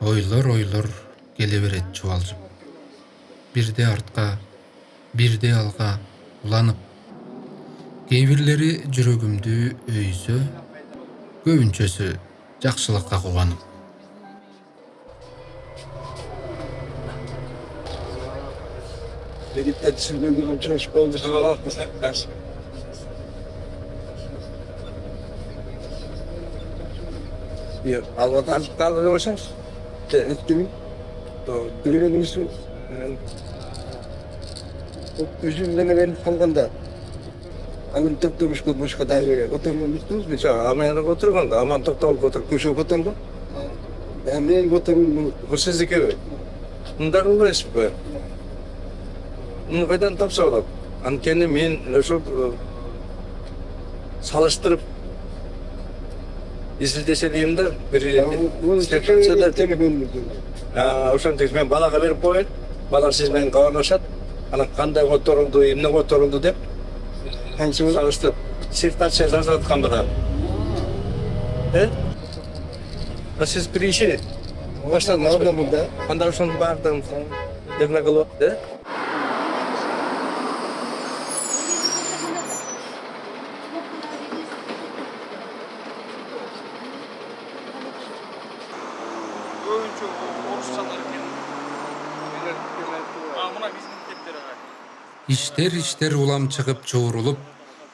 Ойлор келе берет чубалжып. Бирде артка, бирде алга уланып. Кээ бирлери жүрөгүмдү өйсө, көбүнчөсү жакшылыкка кубанып. Birlikte düşündüğüm çocuk oldu falan mısınlar? Bir Allah'tan tanrılıyorsanız, etkimin, duyuyorsunuz. Üzümlerini verip kalganda, anın tıptırmış kılmış kadar oturmamıştınız. Mesela Amerika'da oturganda, aman tıptırmış oturup kuşu oturganda. Ben de oturum hırsızlık evi. Bunlar uğraşıp böyle. Bunu қайдан тапса болады? Анткени мен ошол салыштырып изилдесе дейм да, бир ошентип мен балага берип коеюн. Бала сиз менен каалашат. Анан кандай которулду, эмне которулду деп салыштырып диссертация жазып атканда. Сиз биринчи баштан алдымда, анда ошонун баардыгын эмне кылып атты? Көбүнчө орусчалар экен. Мына биздин мектептер Иштер улам чыгып чуурулуп,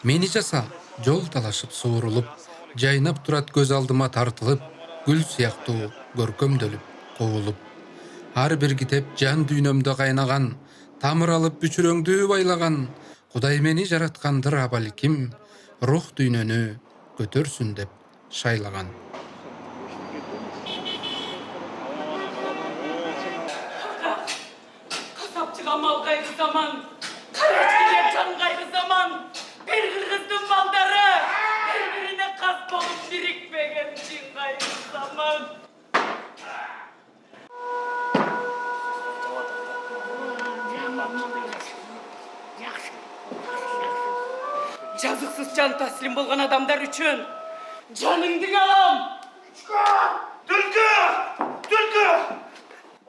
мени жаса жол талашып суурулуп, жайнап турат көз алдыма тартылып, гүл сыяктуу көркөмдөлүп, кубулуп. Ар бир китеп жан дүйнөмдө кайнаган, тамыр алып бүчүрөңдү байлаган, Кудай мени жараткандыр балким, рух дүйнөнү көтөрсүн деп шайлаган. Kasapçıga mal gayrı zaman, karaçkiler can gayrı zaman, bir kırgızdın malları, birbirine kas bolup birikmegen için gayrı zaman. Жазыксыз can taslim болған адамдар үшін жаныңды алам. Түлкү!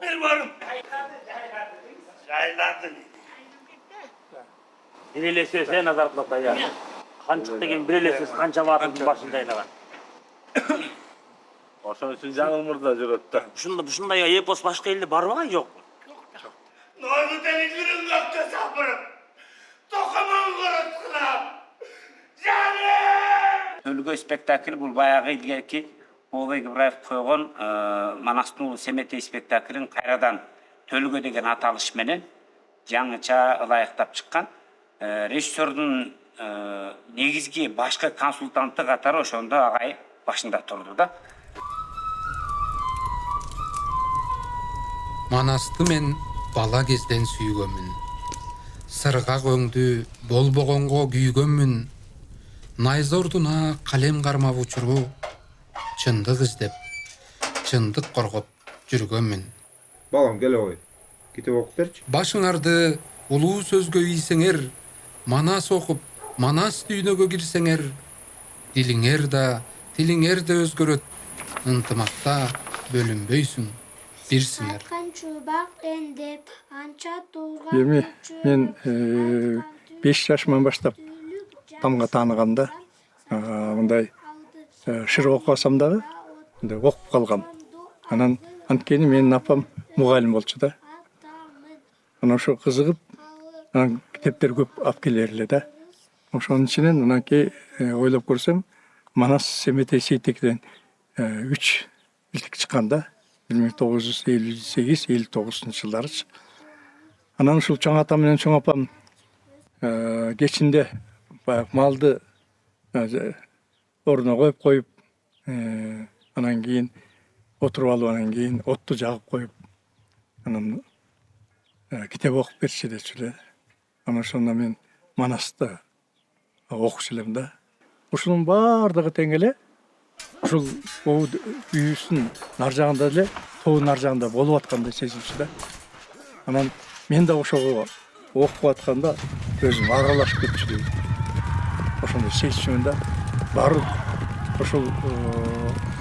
Бер барым. Жайладың. Birelese sen nazarlıkta ya. Kançık деген birelesiz kança batının başında aynagan. Ошон үчүн жаңылмырда жүрөт да. Ушундай эпос башка элде барбаган жок. Нойду телегирин көккө сапырып. Токомон коротқылап. Жаным! Төлгөй спектакль бул баягы илгерки Обой Ибраев койгон Манастуу Семетей спектаклин кайрадан Төлгө деген аталыш менен жаңыча ылайыктап чыккан. Режиссердун негизги башкы консультанты катары ошондо агай башында турду да. Манасты мен бала кезден сүйгөнмүн. Сырга көңдү болбогонго күйгөнмүн. Найзордуна калем кармап учуруу, чындык издеп, чындык коргоп жүргөнмүн. Балам келе ой. Китеп окуп берчи. Башыңарды улуу сөзгө ийсеңер, манас окуп, манас дүйнөгө кирсеңер, тилиңер де өзгөрөт, ынтымакта бөлүнбөйсүң, бирсиңер. Эми мен 5 жашыман баштап тамга тааныганда мындай шыр окубасам дагы мындай окуп калгам. Анан анткени менин апам мугалим болчу да. Анан ошо кызыгып, анан китептер көп алып келер эле да. Ошонун ичинен анан ойлоп көрсөм, Манас Семетей Сейтекден 3 илтик чыккан да. 1958-59 жылдарычы. Анан ушул чоң атам менен чоң апам кечинде баягы малды ордуна коюп, анан кийин отуруп алып, анан кийин отту жагып коюп, анан китеп окуп берчү дечү эле. Анан ошондо мен Манасты окушу элем да. Ушунун баардыгы тең эле ушул үйүбүздүн нар жагында эле, тоонун нар жагында болуп аткандай сезимчү да. Анан мен да ошого окуп атканда өзүм аралашып кетчү дейм. Ошондой сезчүмүн да. Баары ошол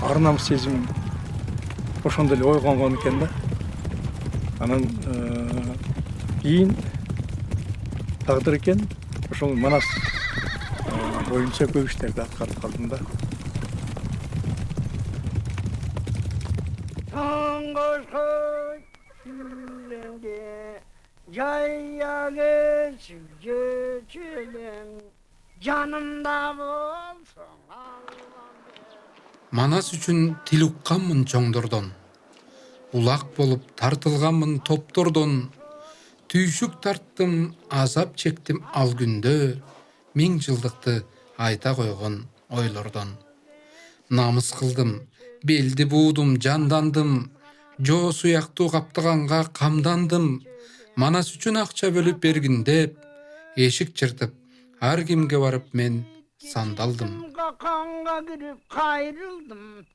ар намыс сезим ошондо эле ой конгон экен да. Анан кийин тагдыр экен ошол Манас боюнча көп иштерди аткарып калдым да. Манас үчүн тил укканмын чоңдордон. Улак болуп тартылганмын топтордон. Түйшүк тарттым, азап чектим ал күндө. 1000 жылдыкты айта койгон ойлордон. Намыс кылдым, белди буудум, жандандым. Жоо суяктуу каптаганга камдандым. Манас үчүн акча бөлүп бергиндеп, эшик чыртып, ар кимге барып мен сандалдым. Kanga girip kayrıldım.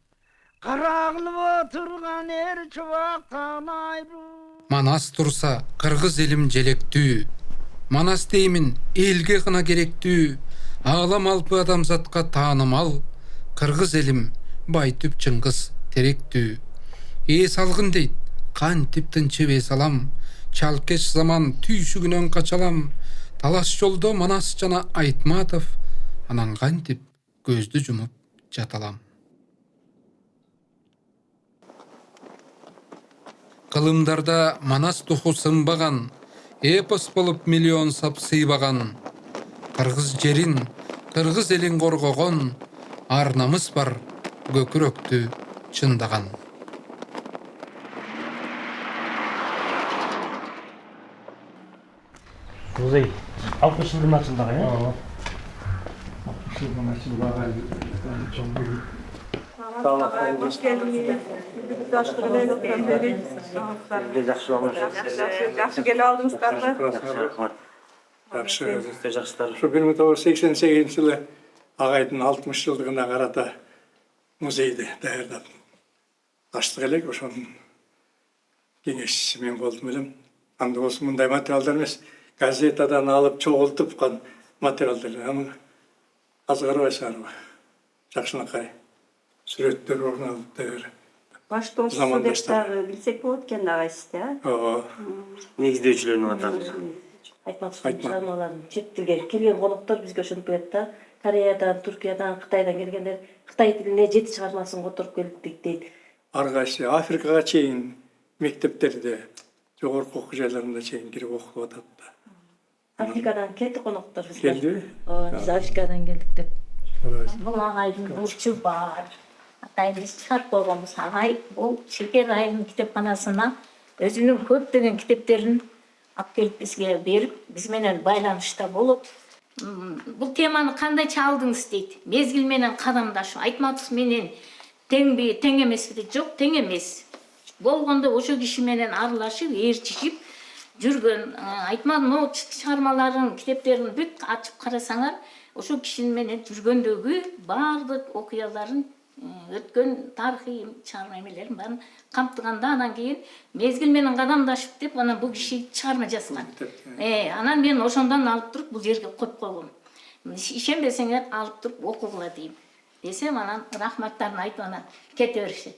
Karagılıp oturgan er çubaktan ayrı. Манас турса кыргыз элим желектүү. Манас деймин элге гана керектүү. Аалам алпы адамзатка таанымал. Кыргыз элим байтүп Чыңгыз теректүү. Эс алгын дейт, кантип тынчып эс алам. Чалкеш заман түйшүгүнөн качалам. Талаш жолдо Манас жана Айтматов. Анан кантип көздү жумуп жаталам. Кылымдарда Манас духу сынбаган, эпос болуп миллион сап сыйбаган. Кыргыз жерин, кыргыз элин коргогон, ар намыс бар көкүрөктү чындаган. Muzey 60 yıldır açıldı ya. Hoş geldiniz. Biz aşkıyla öpüyoruz. Жақсы болmuş. Yaxşı gel aldınız tarzı. Жакшы. Жақсылар. Ошо 1988-жылы агайдын 60 жылдыгына карата музейди даярдап ачтык элек. Ошонун кеңешчиси мен болдум элем. Анда болсо мындай материалдар эмес, газетадан алып чогултуп кан материалдар. Аны азгарбайсыңарбы? Жакшынакай сүрөттөр орун алып даяр. Баштоочусу деп дагы билсек болот экен агайсыз да. Ооба. Негиздөөчүлөрүнүн атасы. Айтматовдун чыгармаларын чет тилге келген коноктор бизге ошентип коет да. Кореядан, Туркиядан, Кытайдан келгендер Кытай тилине 7 чыгармасын которуп келдик дейт. Ар кайсы Африкага чейин мектептерде, жогорку окуу жайларында чейин кирип окуп атат да. Африкадан келди коноктор бизге. Келдиби? Биз Африкадан келдик деп. Бул агайдын бурчу бар. Атайыбыз чыгарып койгонбуз. Агай бул Шекер айылынын китепканасына өзүнүн көптөгөн китептерин алып келип бизге берип, биз менен байланышта болуп, бул теманы кандай чалдыңыз дейт. Мезгил менен кадамдашуу. Айтматов менен тең эмеспи дейт. Жок, тең эмес. Болгондо ошо киши менен аралашып, ээрчишип жүргөн. Айтматовдун чыгармаларын, китептерин бүт ачып карасаңар, ошо киши менен жүргөндөгү баардык окуяларын өткөн тарыхый чыгарма эмелерин баарын камтыганда, анан кийин мезгил менен кадамдашып деп анан бул киши чыгарма жазган. Анан мен ошондон алып туруп бул жерге коюп койгом. Ишенбесеңер алып туруп окугула дейм. Десем анан рахматтарын айтып анан кете беришет.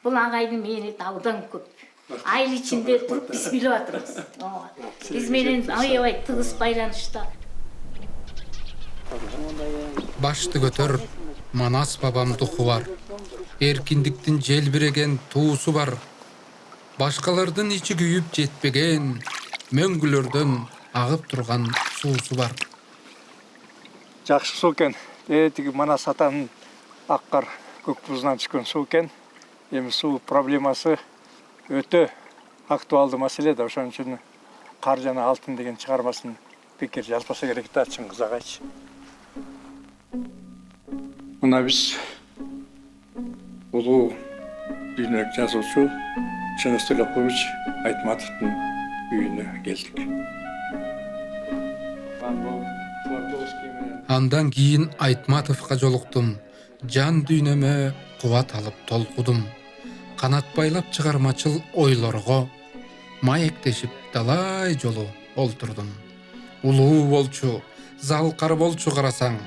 Бул агайдын мени абдан көп. Айыл ичинде туруп биз билип атырбыз. Биз менен аябай тыгыз байланышта. Башты көтөр, Манас бабам духу бар. Эркиндиктин желбиреген туусу бар. Башкалардын ичи күйүп жетпеген, мөңгүлөрдөн агып турган суусу бар. Жакшы суу экен. Тиги Манас атанын аккар көк бузунан түшкөн суу экен. Эми суу проблемасы өтө актуалдуу маселе да. Ошон үчүн Кар жана алтын деген чыгармасын пикир жазбаса керек да, Чыңгыз агайчы. Мына биз улуу дүйнөлүк жазуучу Чыңгыз Төлөкбаевич Айтматовдун үйүнө келдик. Андан кийин Айтматовго жолуктум. Жан дүйнөмө кубат алып толкудум. Канат байлап чыгармачыл ойлорго маектешип талай жолу олтурдум. Улуу болчу, залкар болчу карасаң,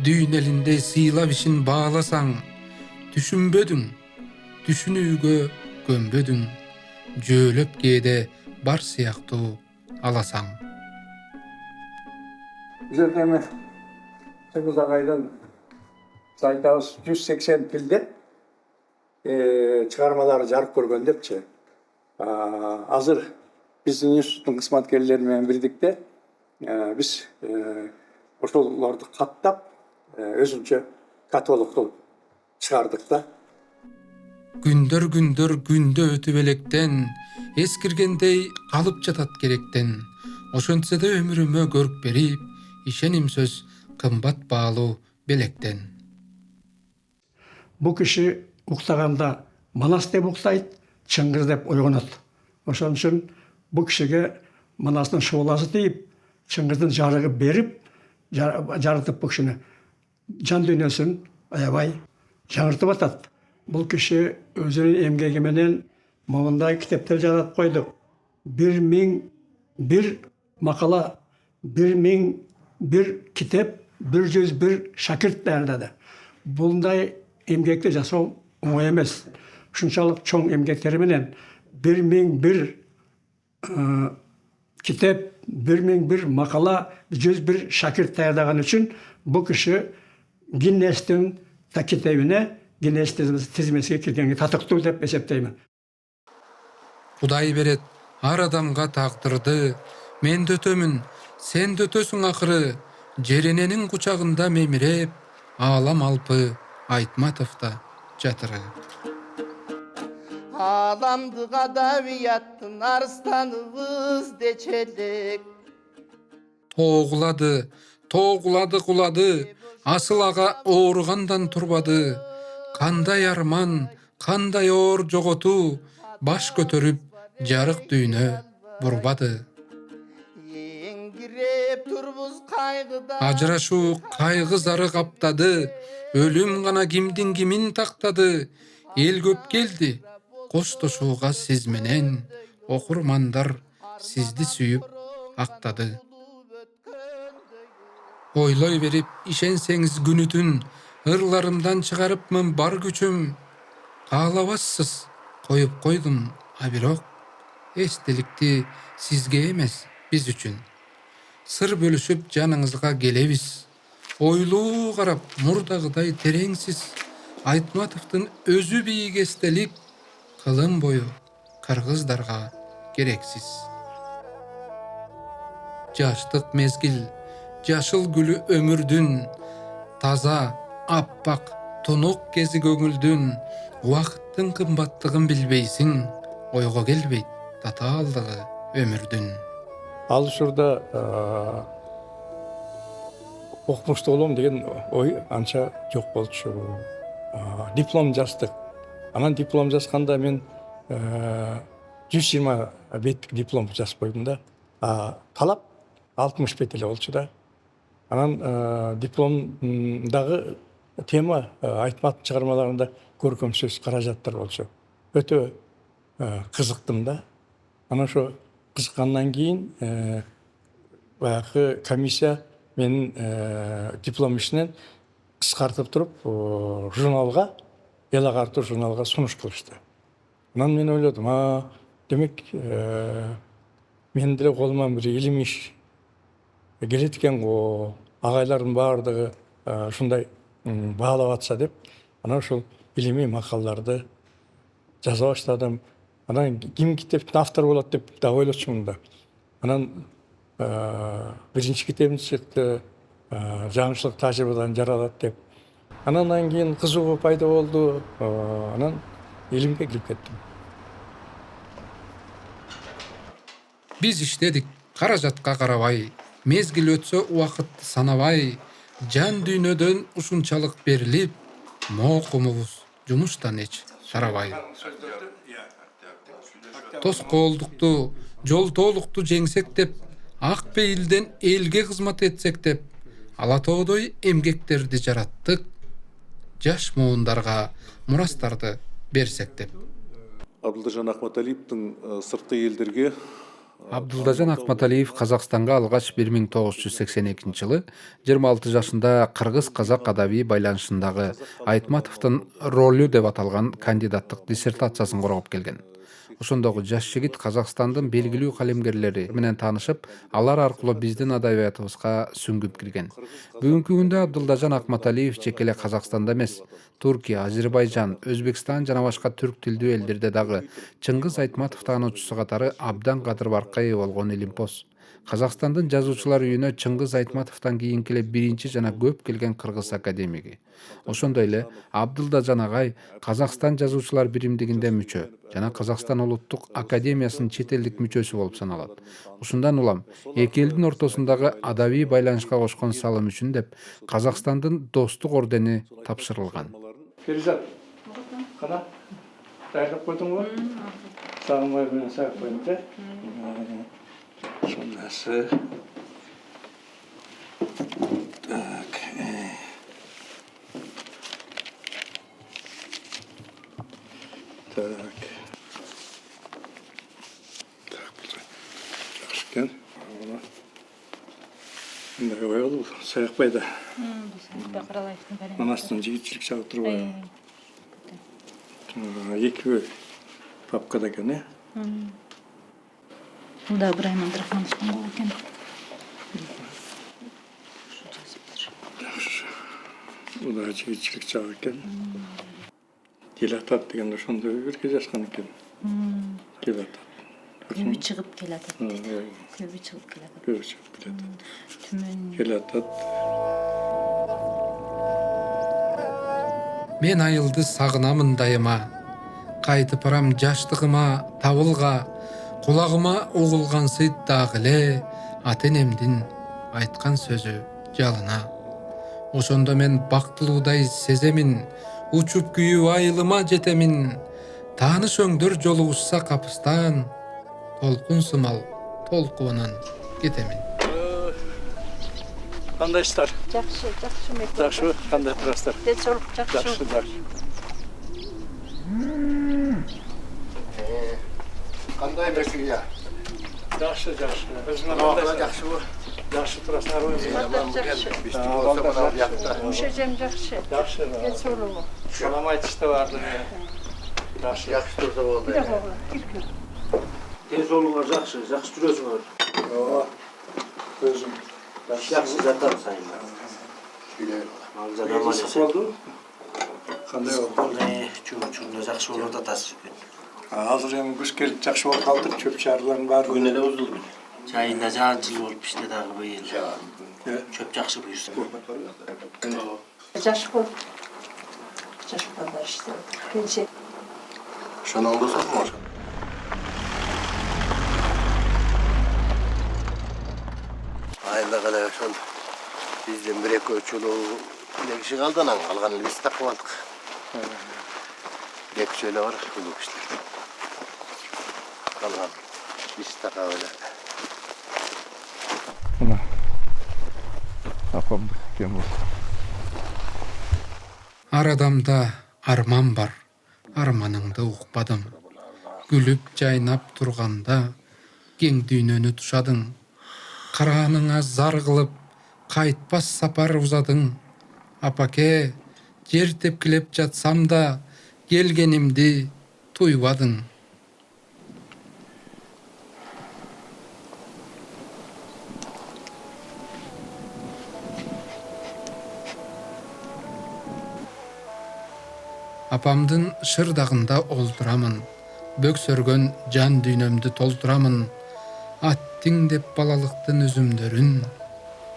дүйн элинде сыйлап ишин бааласаң, түшүнбөдүң, түшүнүүгө gömbödүң, жөөлөp кээде бар сыяктуу аласаң. Bu жерде эми Чыңгыз агайдын айтабыз 180 тилде чыгармалары жарык көргөн депчи. Азыр биздин институттун кызматкерлери менен бирдикте биз ошолорду каттап өзүнчө каталог кылып чыгардык да. Gündör gündө өтүп электен, эскиргендей калып жатат керектен. Ошентсе да өмүрүмө көрүп берип, ишеним сөз кымбат баалуу белектен. Bu kişi uktaganda Manas dep uktayt, Çıngiz dep oygonot. Ошон үчүн bu kişiге Manastын шооласы тийип, Çыңгыздын жарыгы берип, жарытып bu kişini жан дүйнөсүн аябай жаңыртып атат. Бұл киши өзүнүн эмгеги менен моундай китептер жаратып койду. 1001 макала, 1001 kitep, 101 şakirt даярдады. Bunday emgekte жасоо оңой эмес. Ушунчалык чоң эмгектери менен 1001 kitep, 1001 makala, 101 şakirt даярдаган үчүн bu kişi Guinness'tin kitebine, Guinness tizmesiге киргенге татыктуу деп эсептеймин. Кудай берет ар адамга тагдырды. Мен дөтөмүн, сен дөтөсүң акыры. Жерененин кучагында мемиреп, Алам Алпы Айтматовда жатыры. Alamdık adaviyattın arstanımız deçelik. Тоогулады кулады, асыл ага ооругандан турбады. Кандай арман, кандай оор жоготуу, баш көтөрүп жарык дүйнө бурбады. Yengirip turbuz kaygıda. Ажырашуу кайгы зары каптады, өлүм гана кимдин кимин тактады. Эл көп келди, коштошууга сиз менен, окурмандар сизди сүйүп актады. Ойлой берип ишенсеңиз күнү түн, ырларымдан чыгарыпмын бар күчүм. Каалабассыз, коюп койдум, а бирок эстеликти сизге эмес, биз үчүн. Сыр бөлүшүп жаныңызга келебиз. Ойлуу карап, мурдагыдай тереңсиз. Айтматовдун өзү бийик эстелик, кылым бою кыргыздарга керексиз. Жаштык мезгил, жашыл гүлү өмүрдүн, таза, аппак, тунук кези көңүлдүн. Убакыттын кымбаттыгын билбейсиң, ойго келбейт татаалдыгы өмүрдүн. Ал ушурда окумуштуу болом деген ой анча жок болчу. Диплом жаздык. Анан диплом жазганда мен 120 беттик диплом жазып койдум да. Талап 60 бет эле болчу да. Анан дипломдагы тема Айтматов чыгармаларында көркөм сөз каражаттар болчу. Өтө кызыктым да. Анан ошо кызыккандан кийин баягы комиссия менин диплом ишинен кыскартып туруп журналга, эл агартуу журналга сунуш кылышты. Анан мен ойлодум, демек менин деле колуман бир илимий иш келет экен го, агайлардын баардыгы ушундай баалап атса деп, анан ошол илимий макалаларды жаза баштадым. Анан ким китептин автору болот деп да ойлочумун да. Анан биринчи китебим чыкты, жаңычылык тажрыйбадан жаралат деп. Анан кийин кызыгуу пайда болду. Анан илимге кирип кеттим. Биз иштедик каражатка карабай, мезгил өтсө убакытты санабай, жан дүйнөдөн ушунчалык берилип, моокумубуз жумуштан эч тарабай. Тоскоолдукту, жолтоолукту жеңсек деп, ак пейилден элге кызмат этсек деп, ала тоодой эмгектерди жараттык, жаш муундарга мурастарды берсек деп. Абдылжан Ахматалиевтің сыртқы елдерге Абдылдажан Акматалиев Казакстанга алгач 1982-жылы 26 жашында кыргыз-казак адабий байланышындагы Айтматовдун ролу деп аталган кандидаттык диссертациясын коргоп келген. Ошондогу жаш жигит Казакстандын белгилүү калемгерлери менен таанышып, алар аркылуу биздин адабиятыбызга сүңгүп кирген. Бүгүнкү күндө Абдылдажан Акматалиев чек эле Казакстанда эмес, Туркия, Азербайжан, Өзбекстан жана башка түрк тилдүү элдерде дагы Чыңгыз Айтматов таануучусу катары абдан кадыр-баркка ээ болгон илимпоз. Казакстандын жазуучулар үйүнө Чыңгыз Айтматовдон кийинки эле биринчи жана көп келген кыргыз академиги. Ошондой эле Абдылдажан агай Казакстан жазуучулар биримдигинде мүчө жана Казакстан улуттук академиясынын чет элдик мүчөсү болуп саналат. Ушундан улам эки элдин ортосундагы адабий байланышка кошкон салым үчүн деп Казакстандын Достук ордени тапшырылган. Перизат, қана дайындап қойдың ғой? Сағынбай менен сағып қойдың да? Шондасы. Так. Так. Жақсы екен. Мындай қойылды, сағып қойды. Манастың жігітшілік шағып тұрып екі папкада екен, е? Бұнда Ибрайым Абдрахмановтың бұл екен. Бұда жігітшілік шағы екен. Келатат деген ошонда бірге жасқан екен. Келатат. Көбі шығып келатат. Көбі шығып келатат. Көбі шығып келатат. Түмен. Келатат. Мен айылды сагынамын дайыма, кайтып барам жаштыгыма, табылга, кулагыма угулгансый дагы эле ата-энемдин айткан сөзү жалына. Ошондо мен бактылуудай сеземин, учуп күйүп айылыма жетемин. Тааныш өңдөр жолугушса капыстан, толкун сымал толкуунан кетемин. Қандайсыздар? Жақсы, жақсы мектеп. Жақсы, қандай тұрасыздар? Денсаулық жақсы. Жақсы, жақсы. Қандай мекеме? Жақсы, жақсы. Өзіңіз қандайсыздар? Жақсы ғой. Жақсы тұрасыңдар өзіңіз? Мүшежем жақсы. Жақсы. Денсаулығы. Балам айтышты барды. Жақсы. Жақсы тұрса болды. Bir dakika. Денсаулығыңар жақсы, жақсы жүресіңер. Өзім. Жақсы жатар сайын. Алжан аман есе. Қандай болды? Қандай чүрінде жақсы болып атасыз екен. Азыр эми күз келип жакшы болуп калдык, чөп чарыларын баары Күн эле узулду. Жайында жаан жыл болуп иште дагы быйыл. Чөп жакшы буюрса. Жаш бол. Жаш балдар işte. Пенсия. Шонан болсоңмо? Айында калай ошон бизден бир экөө чулуу эле киши калды, анан калганын биз тапып алдык. Бир экөө эле бар улуу кишилер. Калган биз такап эле. Мына апам кем болду. Ар адамда арман бар, арманыңды укпадың. Күлүп жайнап турганда кең дүйнөнү тушадың. Карааныңа зар кылып, кайтпас сапар узадың. Апаке, жер тепкилеп жатсам да, келгенимди туйбадың. Апамдын шырдагында олтурамын, бөксөргөн жан дүйнөмдү толтурамын. Аттиң деп балалыктын үзүмдөрүн,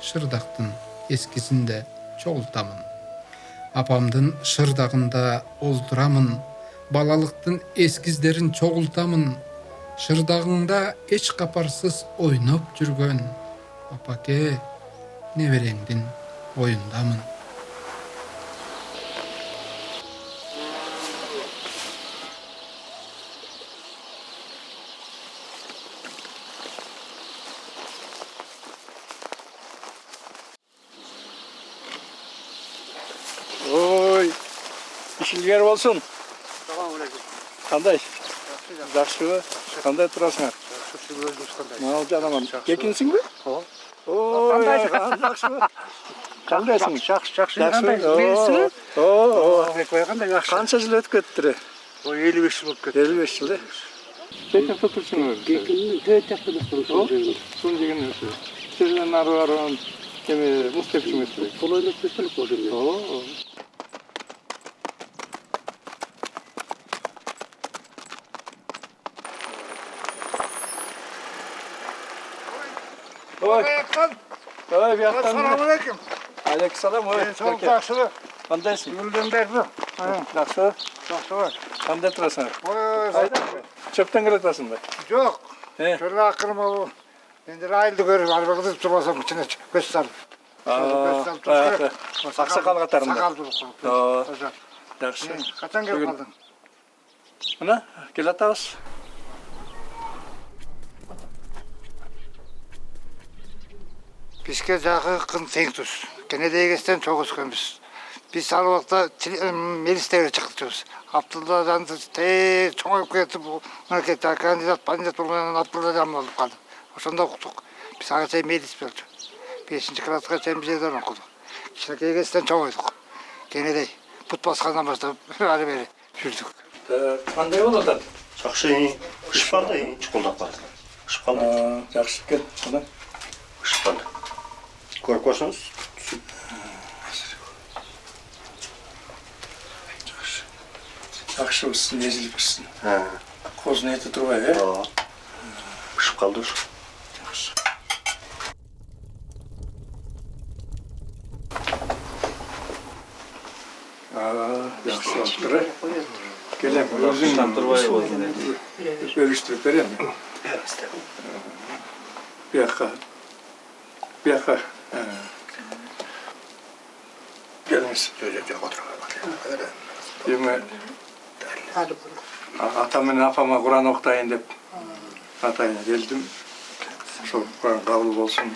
шырдактын эскисинде чогултамын. Апамдын шырдагында олтурамын, балалыктын эскиздерин чогултамын. Шырдагыңда эч капарсыз ойноп жүргөн апаке, небереңдин оюндамын. Ой, işilger болсун. Кандай? Жакшыбы? Кандай турасыңар? Мал жанаман. Кекинсиңби? Ооба. Кандай жакшыбы? Кандайсың? Жакшы. Менсиңби? Кандай жакшы. Канча жыл өтүп кетти? 55 жыл болуп кетти. 55 жыл. Кеkin tutuşsunuz. Kekinni töt yaptırmışsın. Son деген нерсе. Сизден ары барган эме мустепчиңиз. Колойлук көстөлүк болду. Оо. Ой. Ой, бияктан. Ассаламу алейкум. Ой. Жакшы. Кандайсың? Үлдөн берди. Жакшы. Жакшы. Кандай турасың? Ой, чөптөн келатасыңбы? Жок. Шөрлө акырым болуп. Енді райлды көріп, арбағызып тұрбасам, күшіне көз салып. Ақсақал қатарында? Сақал тұрып. Жақсы. Қачан келіп қалдың? Мына, кел атабыз. Бізге жағы қын тең тұз. Кенедейгестен çok өскенбіз. Biz her vakta meclisteye çıkıyoruz. Abdullah Can'da çoğu ketip, memlekette kandidat olmayan Abdullah Can olup kaldı. Oşanda okuduk. Biz ağaçay meclis böldü. 5. klasga çen bizden okuduk. İşte kegesten çoğu oyduk. Gene de put baskandan başlayıp öyle beri sürdük. Kanday oldu? Жақсы, шықпанды, шықылдап барды. Шықпанды. Жақсы кел, бұны? Шықпанды. Көріп көрсіңіз? Жақсы өссін, езіліп өссін. Қозын еті тұрбай, е? Пішіп қалды ұшы. Жақсы. Жақсы олып тұры. Келем, өзің бөліштіріп берем. Бияққа. Келіңіз. Жоқ отырға. Деме, атам мен апама Құран оқытайын деп атайына келдім. Сол Құран қабыл болсын.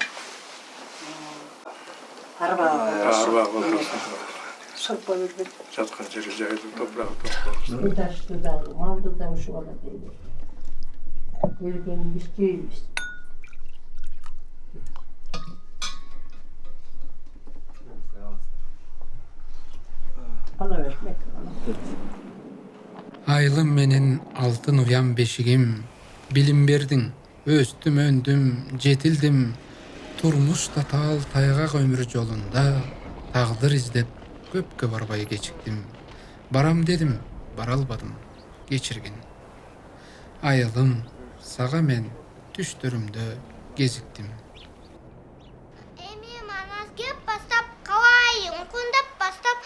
Арба болсын. Жатқан жері жайды топырағы топ болсын. Taştı da, maldı da şu oldu dedi. Gelgenimiz değiliz. Alıvermek. Aylım menin altın uyan beşigim, bilim berdin, östüm öndüm, jetildim. Turmuş tatal taygak ömür jolunda, tağdır izdep köpke barbay geçiktim. Baram dedim, baralbadım, geçirgin. Ayılım, sağa men düştürümde geziktim. Emi manas kep bastap kawayın kundap bastap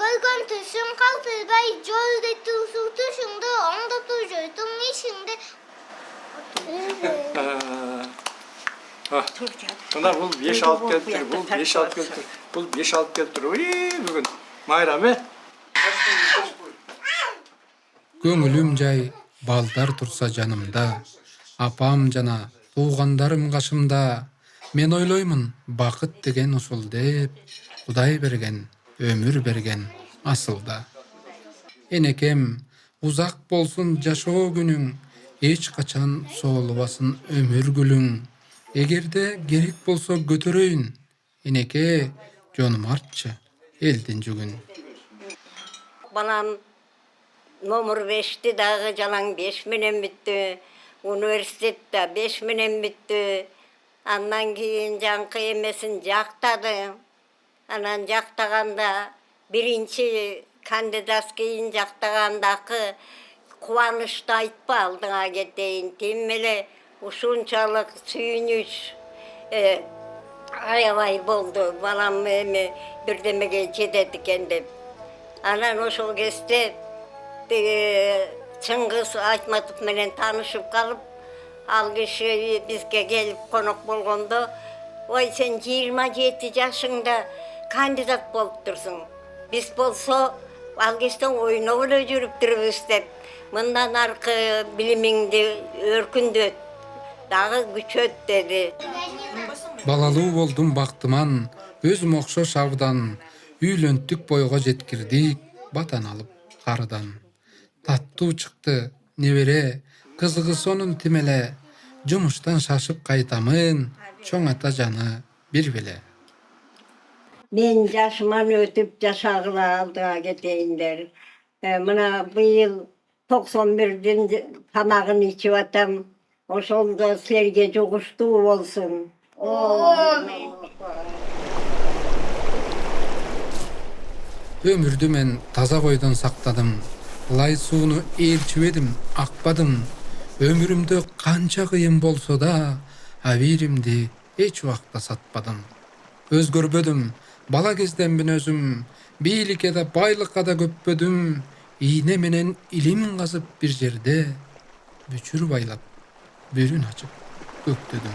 Gölgön tüsün kaltızbay jolde tusu tuşundu onda tujoytun işinde Mına бұл 5 алып келтір, бұл 5 алып келтір, бұл 5 алып келтір. Бүгін майрам, е? Көңілім жай, балдар турса жанымда, апам жана, туғандарым қашымда. Мен ойлоймын, бақыт деген усул деп, Құдай берген, өмір берген асылда. Энекем, ұзақ болсын жашоо күнің, эч качан соолубасын өмір гүлүң. Эгерде керек болсо көтөрөйүн, энеке, жонум артчы, элдин жүгүн. Balam номер 5'ti dağı jalan 5 menen bitti. Üniversitede 5 menen bitti. Andan keyin jankı emesin jaktadı. Anan jaktaganda birinci kandidat keyin jaktagandakı kuvanışta aytpa aldığına geteyin. Temmele uşunçalık sүйүнүч аябай болду. Balam эми бирдемеге жетет экен деп. Anan ошол кезде Чыңгыз Айтматов менен таанышып калып, ал киши бизге келип конок болгондо, ой сен 27 жашыңда кандидат болуп турсуң. Биз болсо ал кезде ойноо эле жүрүптүрбүз деп, мындан аркы билимиңди өркүндөт, дагы күчөт деди. Балалуу болдум бактыман, өзүм окшош абдан, үйлөнтүк бойго жеткирдик, батан алып карыдан. Таттуу чыкты небере, кызыгы сонун тимеле, Жумуштан шашып кайтамын, чоң ата жаны bir bile. Ben yaşıman ötüp yaşağıla aldığa keteyim der. Mına bu yıl 91'den tamağını içip atam. O solda serge çokuştuğu olsun. Ömürdü men taza koydan sakladım. Lay suunu elçip edim, akpadım. Ömürümde kança kıyım bolsa da, avirimdi hiç vakta satmadım. Özgörbödüm, bala kezden özüm, biylike da baylıkka da köppödüm. İğne menen ilim kazıp bir jerde, büçür baylap, bürün açıp göktödüm.